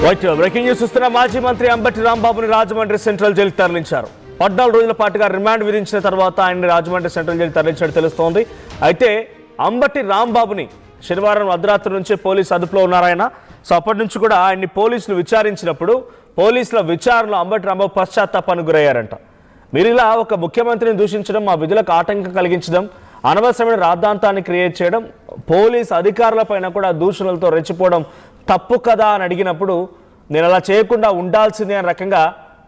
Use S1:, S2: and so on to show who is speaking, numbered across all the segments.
S1: Breaking news చూస్తున్న మాజీ మంత్రి అంబటి రాంబాబుని రాజమండ్రి సెంట్రల్ జైలుకి తరలించారు. 14 రోజుల పాటుగా రిమాండ్ విధించిన తర్వాత ఆయన్ని రాజమండ్రి సెంట్రల్ జైలు తరలించినట్టు తెలుస్తోంది. అయితే అంబటి రాంబాబుని శనివారం అర్ధరాత్రి నుంచి పోలీసు అదుపులో ఉన్నారాయన. సో అప్పటి నుంచి కూడా ఆయన్ని పోలీసులు విచారించినప్పుడు పోలీసుల విచారణలో అంబటి రాంబాబు పశ్చాత్తాపానికి గురయ్యారంట. మీరు ఇలా ఒక ముఖ్యమంత్రిని దూషించడం, మా విధులకు ఆటంకం కలిగించడం, అనవసరమైన రాద్ధాంతాన్ని క్రియేట్ చేయడం, పోలీసు అధికారులపైన కూడా దూషణలతో రెచ్చిపోవడం తప్పు కదా అని అడిగినప్పుడు నేను అలా చేయకుండా ఉండాల్సిందే అనే రకంగా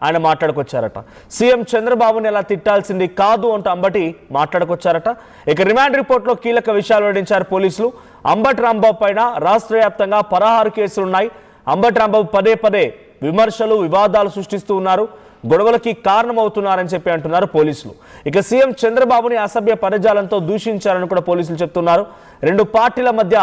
S1: ఆయన మాట్లాడుకొచ్చారట. సీఎం చంద్రబాబుని ఎలా తిట్టాల్సింది కాదు అంటూ అంబటి మాట్లాడుకొచ్చారట. ఇక రిమాండ్ రిపోర్ట్లో కీలక విషయాలు వెల్లడించారు పోలీసులు. అంబటి రాంబాబు పైన రాష్ట్ర వ్యాప్తంగా 16 కేసులున్నాయి. అంబటి రాంబాబు పదే పదే విమర్శలు, వివాదాలు సృష్టిస్తూ ఉన్నారు, గొడవలకి కారణమవుతున్నారని చెప్పి అంటున్నారు పోలీసులు. ఇక సీఎం చంద్రబాబుని అసభ్య పదజాలంతో దూషించారని కూడా పోలీసులు చెప్తున్నారు. రెండు పార్టీల మధ్య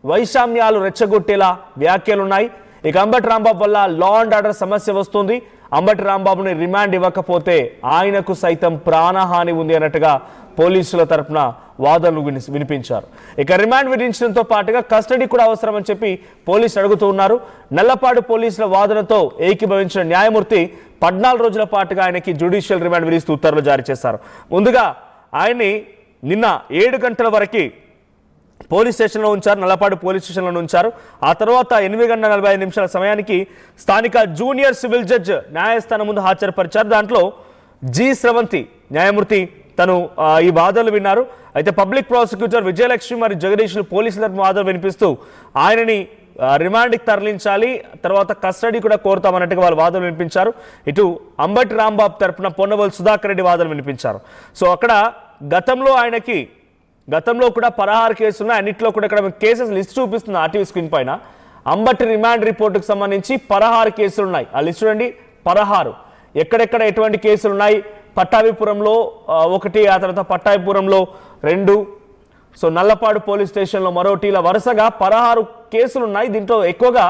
S1: వైషమ్యాలు రెచ్చగొట్టేలా వ్యాఖ్యలున్నాయి. ఇక అంబటి రాంబాబు వల్ల లా అండ్ ఆర్డర్ సమస్య వస్తుంది, అంబటి రాంబాబుని రిమాండ్ ఇవ్వకపోతే ఆయనకు సైతం ప్రాణహాని ఉంది అన్నట్టుగా పోలీసుల తరఫున వాదనలు వినిపించారు. ఇక రిమాండ్ విధించడంతో పాటుగా కస్టడీ కూడా అవసరమని చెప్పి పోలీసులు అడుగుతూ ఉన్నారు. నల్లపాడు పోలీసుల వాదనతో ఏకీభవించిన న్యాయమూర్తి 14 రోజుల పాటుగా ఆయనకి జ్యుడిషియల్ రిమాండ్ విధిస్తూ ఉత్తర్వులు జారీ చేశారు. ముందుగా ఆయన్ని నిన్న 7 గంటల వరకు పోలీస్ స్టేషన్లో ఉంచారు, నల్లపాడు పోలీస్ స్టేషన్లో ఉంచారు. ఆ తర్వాత 8:45 సమయానికి స్థానిక జూనియర్ సివిల్ జడ్జ్ న్యాయస్థానం ముందు హాజరుపరిచారు. దాంట్లో జి స్రవంతి న్యాయమూర్తి తను ఈ వాదనలు విన్నారు. అయితే పబ్లిక్ ప్రాసిక్యూటర్ విజయలక్ష్మి మరియు జగదీష్లు పోలీసుల తరఫున వాదనలు వినిపిస్తూ ఆయనని రిమాండ్కి తరలించాలి, తర్వాత కస్టడీ కూడా కోరుతామన్నట్టుగా వాళ్ళు వాదనలు వినిపించారు. ఇటు అంబటి రాంబాబు తరఫున పొన్నవోలు సుధాకర్ రెడ్డి వాదనలు వినిపించారు. సో అక్కడ గతంలో కూడా 16 కేసులు ఉన్నాయి. అన్నింటిలో కూడా ఇక్కడ కేసెస్ లిస్ట్ చూపిస్తుంది ఆర్టీవీ స్క్రీన్ పైన. అంబటి రిమాండ్ రిపోర్టుకు సంబంధించి 16 కేసులు ఉన్నాయి. ఆ లిస్ట్ చూడండి, 16. ఎక్కడెక్కడ ఎటువంటి కేసులు ఉన్నాయి? పట్టాభిపురంలో 1, ఆ తర్వాత పట్టాభిపురంలో 2, సో నల్లపాడు పోలీస్ స్టేషన్లో మరోటి, ఇలా వరుసగా 16 కేసులు ఉన్నాయి. దీంట్లో ఎక్కువగా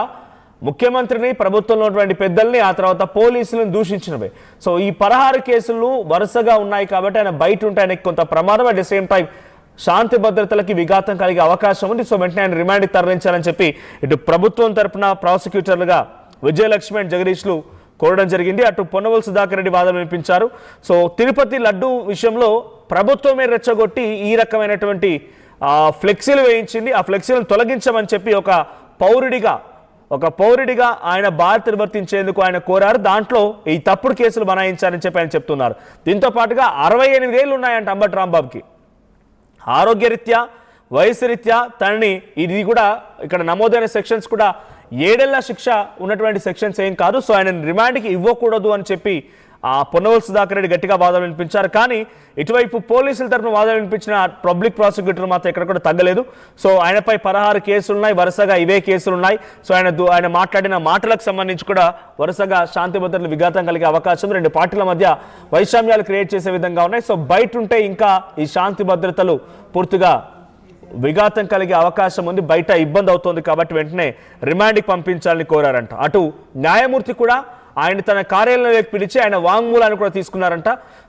S1: ముఖ్యమంత్రిని, ప్రభుత్వంలో ఉన్నటువంటి పెద్దల్ని, ఆ తర్వాత పోలీసులను దూషించినవే. సో ఈ 16 కేసులు వరుసగా ఉన్నాయి కాబట్టి ఆయన బయట ఉంటే ఆయనకి కొంత ప్రమాదం, అట్ ద సేమ్ టైం శాంతి భద్రతలకి విఘాతం కలిగే అవకాశం ఉంది. సో వెంటనే ఆయన రిమాండ్కి తరలించాలని చెప్పి ఇటు ప్రభుత్వం తరఫున ప్రాసిక్యూటర్లుగా విజయలక్ష్మి అండ్ జగదీష్లు కోరడం జరిగింది. అటు పొన్నవోలు సుధాకర్ రెడ్డి వాదనలు వినిపించారు. సో తిరుపతి లడ్డు విషయంలో ప్రభుత్వమే రెచ్చగొట్టి ఈ రకమైనటువంటి ఫ్లెక్సీలు వేయించింది. ఆ ఫ్లెక్సీలను తొలగించమని చెప్పి ఒక పౌరుడిగా ఆయన బాధ్యత నిర్వర్తించేందుకు ఆయన కోరారు. దాంట్లో ఈ తప్పుడు కేసులు బనాయించారని చెప్పి ఆయన చెప్తున్నారు. దీంతో పాటుగా 68 ఏళ్ళు ఉన్నాయంట అంబటి రాంబాబుకి. ఆరోగ్యరీత్యా, వయసు రీత్యా తనని, ఇది కూడా ఇక్కడ నమోదైన సెక్షన్స్ కూడా 7 ఏళ్ల శిక్ష ఉన్నటువంటి సెక్షన్స్ ఏం కాదు. సో ఆయన రిమాండ్కి ఇవ్వకూడదు అని చెప్పి పొన్నవోలు సుధాకర్ రెడ్డి గట్టిగా వాదన వినిపించారు. కానీ ఇటువైపు పోలీసుల తరఫున వాదన వినిపించిన పబ్లిక్ ప్రాసిక్యూటర్ మాత్రం ఎక్కడ కూడా తగ్గలేదు. సో ఆయనపై 16 కేసులున్నాయి, వరుసగా ఇవే కేసులున్నాయి. సో ఆయన మాట్లాడిన మాటలకు సంబంధించి కూడా వరుసగా శాంతి భద్రతలు విఘాతం కలిగే అవకాశం, రెండు పార్టీల మధ్య వైషమ్యాలు క్రియేట్ చేసే విధంగా ఉన్నాయి. సో బయట ఉంటే ఇంకా ఈ శాంతి భద్రతలు పూర్తిగా విఘాతం కలిగే అవకాశం ఉంది, బయట ఇబ్బంది అవుతుంది కాబట్టి వెంటనే రిమాండ్కి పంపించాలని కోరారంట. అటు న్యాయమూర్తి కూడా ఆయన తన కార్యాలయంలోకి పిలిచి ఆయన వాంగ్మూలాన్ని కూడా తీసుకున్నారంట.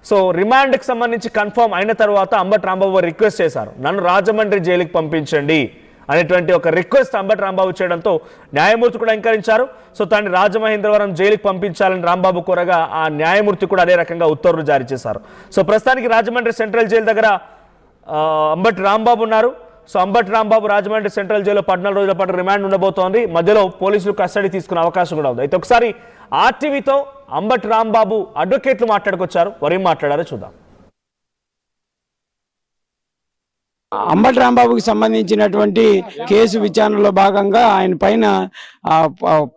S1: సో రిమాండ్కి సంబంధించి కన్ఫర్మ్ అయిన తర్వాత అంబటి రాంబాబు రిక్వెస్ట్ చేశారు, నన్ను రాజమండ్రి జైలుకి పంపించండి అనేటువంటి ఒక రిక్వెస్ట్ అంబటి రాంబాబు చేయడంతో న్యాయమూర్తి కూడా అంగీకరించారు. సో తనని రాజమహేంద్రవరం జైలుకి పంపించాలని రాంబాబు కోరగా ఆ న్యాయమూర్తి కూడా అదే రకంగా ఉత్తర్వులు జారీ చేశారు. సో ప్రస్తుతానికి రాజమండ్రి సెంట్రల్ జైలు దగ్గర అంబటి రాంబాబు ఉన్నారు. సో అంబటి రాంబాబు రాజమండ్రి సెంట్రల్ జైల్లో 14 రోజుల పాటు రిమాండ్ ఉండబోతోంది. మధ్యలో పోలీసులు కస్టడీ తీసుకునే అవకాశం కూడా ఉంది. అయితే ఒకసారి ఆర్టీవీతో అంబటి రాంబాబు అడ్వకేట్లు మాట్లాడుకొచ్చారు, వారేం మాట్లాడారో చూద్దాం.
S2: అంబటి రాంబాబుకి సంబంధించినటువంటి కేసు విచారణలో భాగంగా ఆయన పైన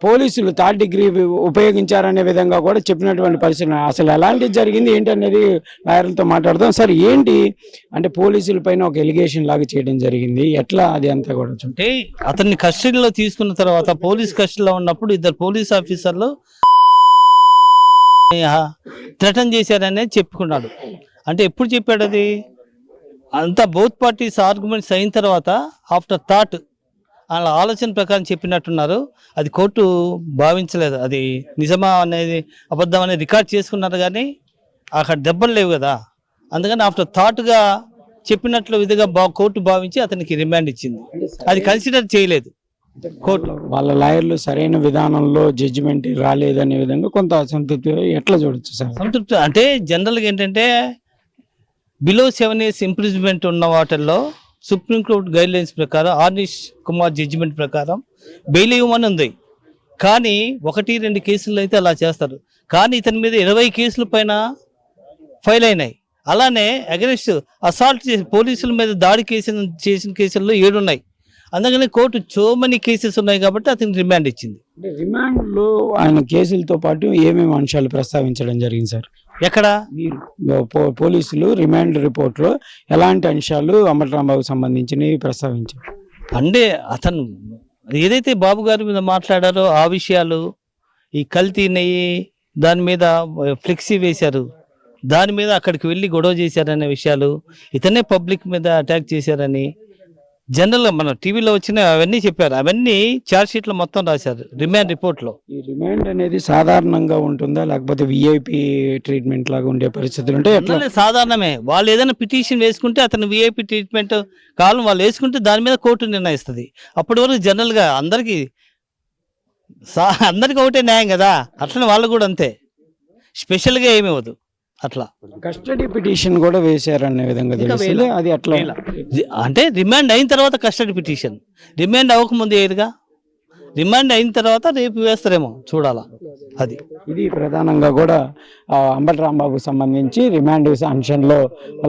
S2: పోలీసులు 3rd డిగ్రీ ఉపయోగించారనే విధంగా కూడా చెప్పినటువంటి పరిస్థితి. అసలు ఎలాంటిది జరిగింది ఏంటనేది లాయర్లతో మాట్లాడదాం. సార్, ఏంటి అంటే పోలీసుల పైన ఒక ఎలిగేషన్ లాగా చేయడం జరిగింది, ఎట్లా అది అంతా కూడా?
S3: అంటే అతన్ని కస్టడీలో తీసుకున్న తర్వాత పోలీస్ కస్టడీలో ఉన్నప్పుడు 2 పోలీస్ ఆఫీసర్లు థ్రెటన్ చేశారనే చెప్పుకున్నాడు. అంటే ఎప్పుడు చెప్పాడు అది? అంతా బోత్ పార్టీస్ ఆర్గ్యుమెంట్స్ అయిన తర్వాత ఆఫ్టర్ థాట్ వాళ్ళ ఆలోచన ప్రకారం చెప్పినట్టున్నారు. అది కోర్టు భావించలేదు, అది నిజమా అనేది అబద్ధం అనేది రికార్డ్ చేసుకున్నారు. కానీ అక్కడ దెబ్బలు లేవు కదా, అందుకని ఆఫ్టర్ థాట్గా చెప్పినట్లు విధిగా కోర్టు భావించి అతనికి రిమాండ్ ఇచ్చింది. అది కన్సిడర్ చేయలేదు. కోర్టు
S2: వాళ్ళ లాయర్లు సరైన విధానంలో జడ్జిమెంట్ రాలేదనే విధంగా కొంత అసంతృప్తి ఎట్లా చూడొచ్చు సార్?
S3: సంతృప్తి అంటే జనరల్గా ఏంటంటే బిలో 7 years ఇంప్రిజ్మెంట్ ఉన్న వాటిల్లో సుప్రీంకోర్టు గైడ్ లైన్స్ ప్రకారం ఆర్నిష్ కుమార్ జడ్జిమెంట్ ప్రకారం బెయిల్ ఇవ్వమని ఉంది. కానీ 1-2 కేసుల్లో అయితే అలా చేస్తారు. కానీ ఇతని మీద 20 కేసుల పైన ఫైల్ అయినాయి. అలానే అగెనిస్ట్ అసాల్ట్ చేసి పోలీసుల మీద దాడి చేసిన కేసుల్లో 7 ఉన్నాయి. అందుకని కోర్టు సో మెనీ కేసెస్ ఉన్నాయి కాబట్టి అతనికి రిమాండ్ ఇచ్చింది.
S2: అంటే రిమాండ్లో ఆయన కేసులతో పాటు ఏమేమి అంశాలు ప్రస్తావించడం జరిగింది సార్?
S3: ఎక్కడ
S2: మీరు పోలీసులు రిమాండ్ రిపోర్ట్లో ఎలాంటి అంశాలు అంబటి రాంబాబుకు సంబంధించినవి ప్రస్తావించారు?
S3: అంటే అతను ఏదైతే బాబు గారి మీద మాట్లాడారో ఆ విషయాలు, ఈ కల్తీ నెయ్యి దాని మీద ఫ్లెక్సీ వేశారు, దాని మీద అక్కడికి వెళ్ళి గొడవ చేశారనే విషయాలు, ఇతనే పబ్లిక్ మీద అటాక్ చేశారని జనరల్గా మన టీవీలో వచ్చిన అవన్నీ చెప్పారు. అవన్నీ ఛార్జ్ షీట్లో మొత్తం రాశారు రిమాండ్ రిపోర్ట్లో.
S2: ఈ రిమాండ్ అనేది సాధారణంగా ఉంటుందా లేకపోతే విఐపి ట్రీట్మెంట్ లాగా ఉండే పరిస్థితులు ఉంటే ఎట్లా?
S3: సాధారణమే. వాళ్ళు ఏదైనా పిటిషన్ వేసుకుంటే అతను విఐపి ట్రీట్మెంట్ కాలం వాళ్ళు వేసుకుంటే దాని మీద కోర్టు నిర్ణయిస్తుంది. అప్పటి వరకు జనరల్గా అందరికీ ఒకటే న్యాయం కదా, అట్లనే వాళ్ళు కూడా అంతే, స్పెషల్గా ఏమి ఇవ్వదు. అట్లా
S2: కస్టడీ పిటిషన్ కూడా వేశారనే విధంగా తెలుస్తుంది. అది అట్లా
S3: అంటే రిమాండ్ అయిన తర్వాత కస్టడీ పిటిషన్, రిమాండ్ అవ్వకముందు ఏరుగా, రిమాండ్ అయిన తర్వాత రేపు వేస్తారేమో చూడాలా. అది
S2: ఇది ప్రధానంగా కూడా అంబటి రాంబాబుకు సంబంధించి రిమాండ్ అంశంలో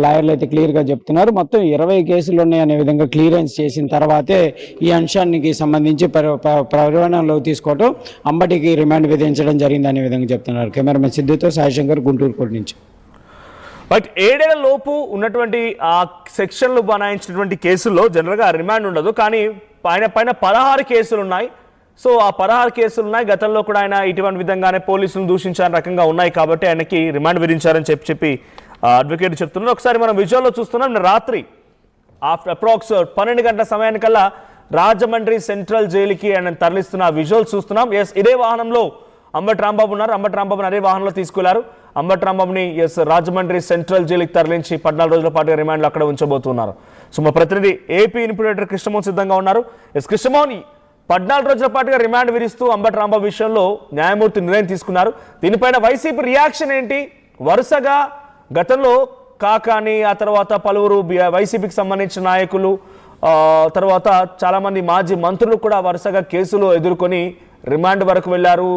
S2: లాయర్లు అయితే క్లియర్గా చెప్తున్నారు. మొత్తం 20 కేసులు ఉన్నాయనే విధంగా క్లియరెన్స్ చేసిన తర్వాతే ఈ అంశానికి సంబంధించి పరిగణనలోకి తీసుకోవటం, అంబటికి రిమాండ్ విధించడం జరిగిందనే విధంగా చెప్తున్నారు. కెమెరామెన్ సిద్ధుతో సాయిశంకర్, గుంటూరు కోర్టు నుంచి.
S1: బట్ 7 ఏళ్ల లోపు ఉన్నటువంటి ఆ సెక్షన్లు బనాయించినటువంటి కేసుల్లో జనరల్గా రిమాండ్ ఉండదు. కానీ పైన 16 కేసులు ఉన్నాయి. సో ఆ 16 కేసులు ఉన్నాయి. గతంలో కూడా ఆయన ఇటువంటి విధంగానే పోలీసులను దూషించారని రకంగా ఉన్నాయి కాబట్టి ఆయనకి రిమాండ్ విధించారని చెప్పి అడ్వకేట్ చెప్తున్నారు. ఒకసారి మనం విజువల్లో చూస్తున్నాం. రాత్రి అప్రాక్స్ 12 గంటల సమయానికల్లా రాజమండ్రి సెంట్రల్ జైలుకి ఆయన తరలిస్తున్న విజువల్ చూస్తున్నాం. ఎస్, ఇదే వాహనంలో అంబటి రాంబాబు ఉన్నారు. అంబటి రాంబాబుని అదే వాహనంలో తీసుకెళ్లారు. అంబటి రాంబాబుని రాజమండ్రి సెంట్రల్ జైలుకి తరలించి 14 రోజుల పాటు రిమాండ్లో అక్కడ ఉంచబోతున్నారు. సో మా ప్రతినిధి ఏపీ ఇన్పుడేటర్ కృష్ణమోహన్ సిద్ధంగా ఉన్నారు. ఎస్ కృష్ణమోహన్, 14 రోజుల పాటుగా రిమాండ్ విధిస్తూ అంబటి రాంబాబు విషయంలో న్యాయమూర్తి నిర్ణయం తీసుకున్నారు. దీనిపైన వైసీపీ రియాక్షన్ ఏంటి? వరుసగా గతంలో కాకాని, ఆ తర్వాత పలువురు వైసీపీకి సంబంధించిన నాయకులు, తర్వాత చాలామంది మాజీ మంత్రులు కూడా వరుసగా కేసులు ఎదుర్కొని రిమాండ్ వరకు వెళ్లారు.